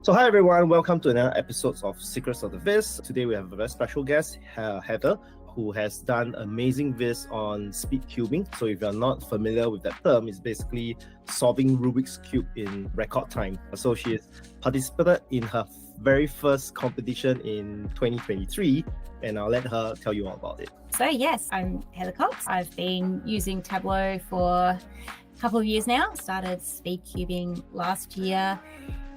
So hi everyone, welcome to another episode of Secrets of the Viz. Today we have a very special guest, Heather, who has done amazing viz on Speedcubing. So if you're not familiar with that term, it's basically solving Rubik's Cube in record time. So she has participated in her very first competition in 2023, and I'll let her tell you all about it. So yes, I'm Heather Cox. I've been using Tableau for a couple of years now. Started Speedcubing last year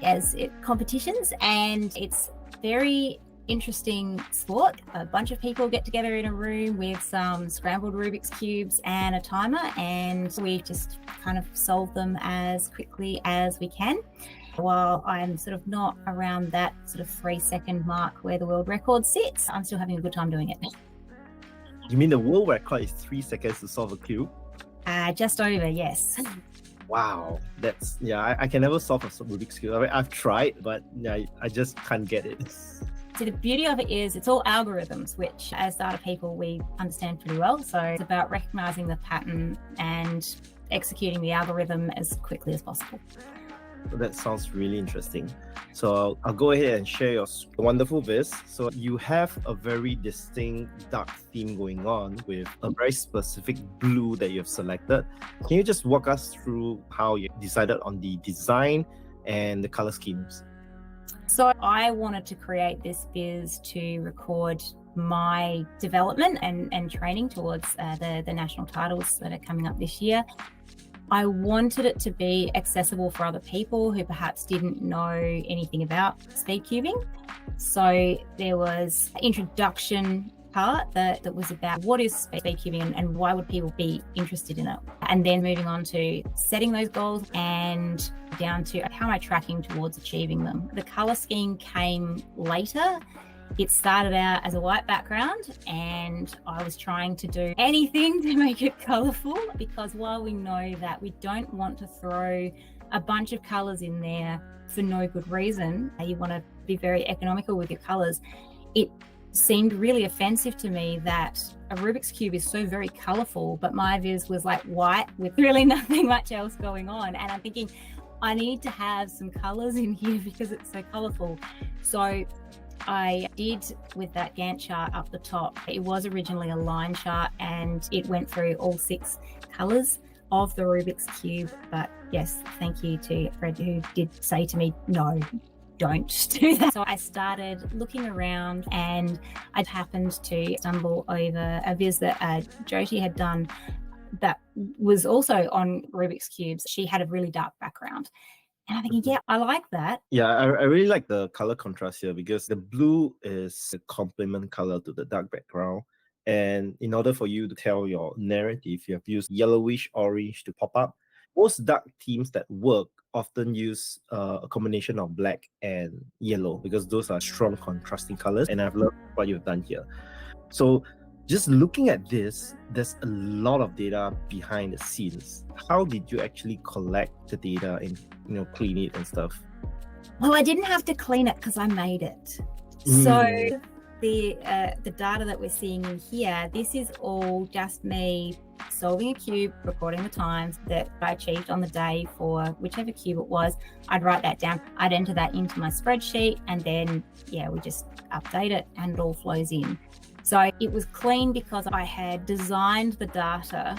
as competitions, and it's very interesting sport. A bunch of people get together in a room with some scrambled Rubik's Cubes and a timer, and we just kind of solve them as quickly as we can. While I'm sort of not around that sort of 3-second mark where the world record sits, I'm still having a good time doing it. You mean the world record is 3 seconds to solve a cube? Just over, yes. Wow, I can never solve a Rubik's Cube. I mean, I've tried, but I just can't get it. So the beauty of it is it's all algorithms, which as data people, we understand pretty well. So it's about recognizing the pattern and executing the algorithm as quickly as possible. So that sounds really interesting. So I'll go ahead and share your wonderful viz. So you have a very distinct dark theme going on with a very specific blue that you have selected. Can you just walk us through how you decided on the design and the color schemes? So I wanted to create this viz to record my development and training towards the national titles that are coming up this year. I wanted it to be accessible for other people who perhaps didn't know anything about speedcubing. So there was an introduction part that was about what is speedcubing and why would people be interested in it. And then moving on to setting those goals and down to how am I tracking towards achieving them. The color scheme came later. It started out as a white background, and I was trying to do anything to make it colourful, because while we know that we don't want to throw a bunch of colours in there for no good reason, you want to be very economical with your colours, it seemed really offensive to me that a Rubik's Cube is so very colourful, but my viz was like white with really nothing much else going on. And I'm thinking, I need to have some colours in here because it's so colourful. So I did with that Gantt chart up the top. It was originally a line chart and it went through all 6 colours of the Rubik's Cube. But yes, thank you to Fred, who did say to me, no, don't do that. So I started looking around, and I happened to stumble over a viz that Jyoti had done that was also on Rubik's Cubes. She had a really dark background. And I'm thinking, yeah, I like that. Yeah, I really like the color contrast here, because the blue is a complement color to the dark background. And in order for you to tell your narrative, you have used yellowish orange to pop up. Most dark themes that work often use a combination of black and yellow, because those are strong contrasting colors. And I've loved what you've done here. So just looking at this, there's a lot of data behind the scenes. How did you actually collect the data and clean it and stuff? Well, I didn't have to clean it because I made it. So the data that we're seeing in here, this is all just me solving a cube, recording the times that I achieved on the day for whichever cube it was. I'd write that down. I'd enter that into my spreadsheet, and then we just update it and it all flows in. So it was clean because I had designed the data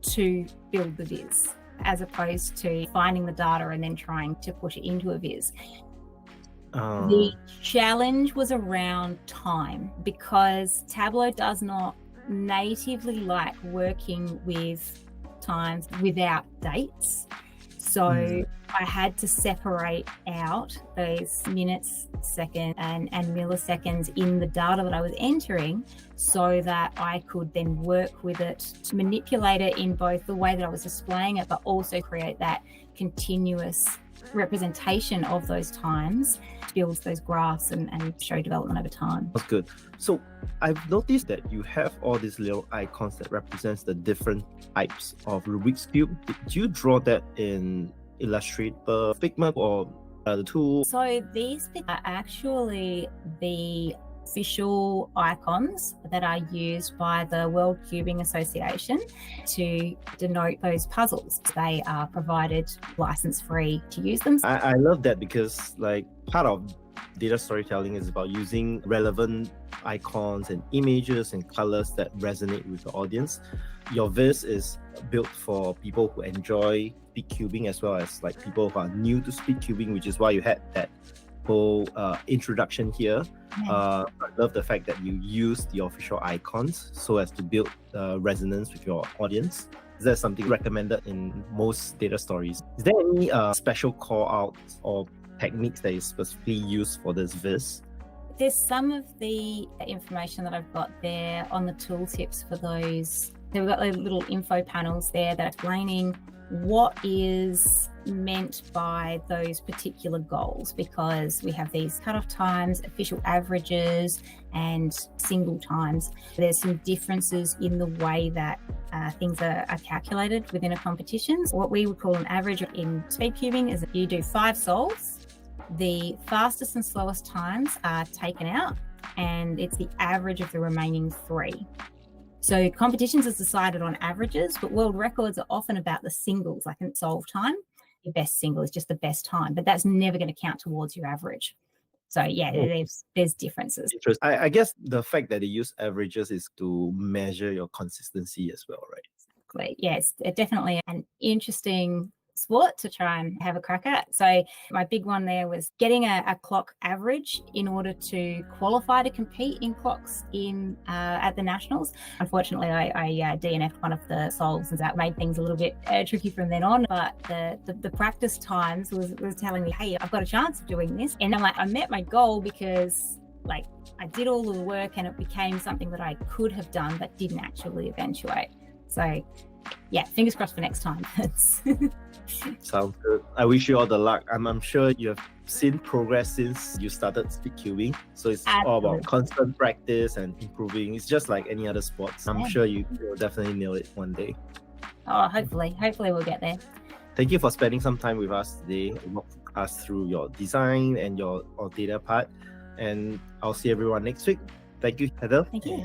to build the viz, as opposed to finding the data and then trying to push it into a viz. The challenge was around time, because Tableau does not natively like working with times without dates. So I had to separate out those minutes, seconds, and milliseconds in the data that I was entering, so that I could then work with it to manipulate it in both the way that I was displaying it, but also create that continuous representation of those times, builds those graphs and show development over time. That's good. So I've noticed that you have all these little icons that represents the different types of Rubik's Cube. Did you draw that in Illustrator, Figma, or the tool? So these are actually the official icons that are used by the World Cubing Association to denote those puzzles. They are provided license-free to use them. I love that because like part of data storytelling is about using relevant icons and images and colors that resonate with the audience. Your Viz is built for people who enjoy Speedcubing as well as like people who are new to Speedcubing, which is why you had that whole introduction here. I love the fact that you use the official icons so as to build resonance with your audience. Is that something recommended in most data stories? Is there any special call outs or techniques that you specifically use for this Viz? There's some of the information that I've got there on the tooltips for those. We've got those little info panels there that are explaining what is meant by those particular goals, because we have these cutoff times, official averages, and single times. There's some differences in the way that things are calculated within a competition. What we would call an average in Speedcubing is if you do 5 solves, the fastest and slowest times are taken out, and it's the average of the remaining 3. So competitions is decided on averages, but world records are often about the singles, like in solve time. Your best single is just the best time, but that's never going to count towards your average. So yeah, there's differences. I guess the fact that they use averages is to measure your consistency as well, right? Exactly. Yes, definitely an interesting sport to try and have a crack at. So my big one there was getting a clock average in order to qualify to compete in clocks in at the nationals. Unfortunately, I DNF'd one of the solves, and that made things a little bit tricky from then on. But the practice times was telling me, hey, I've got a chance of doing this, and I'm like, I met my goal because like I did all the work and it became something that I could have done but didn't actually eventuate. So yeah, fingers crossed for next time. Sounds good. I wish you all the luck. I'm sure you have seen progress since you started Speedcubing. So it's all about constant practice and improving. It's just like any other sports. I'm sure you'll definitely nail it one day. Oh, hopefully we'll get there. Thank you for spending some time with us today and walk us through your design and your data part. And I'll see everyone next week. Thank you, Heather. Thank you.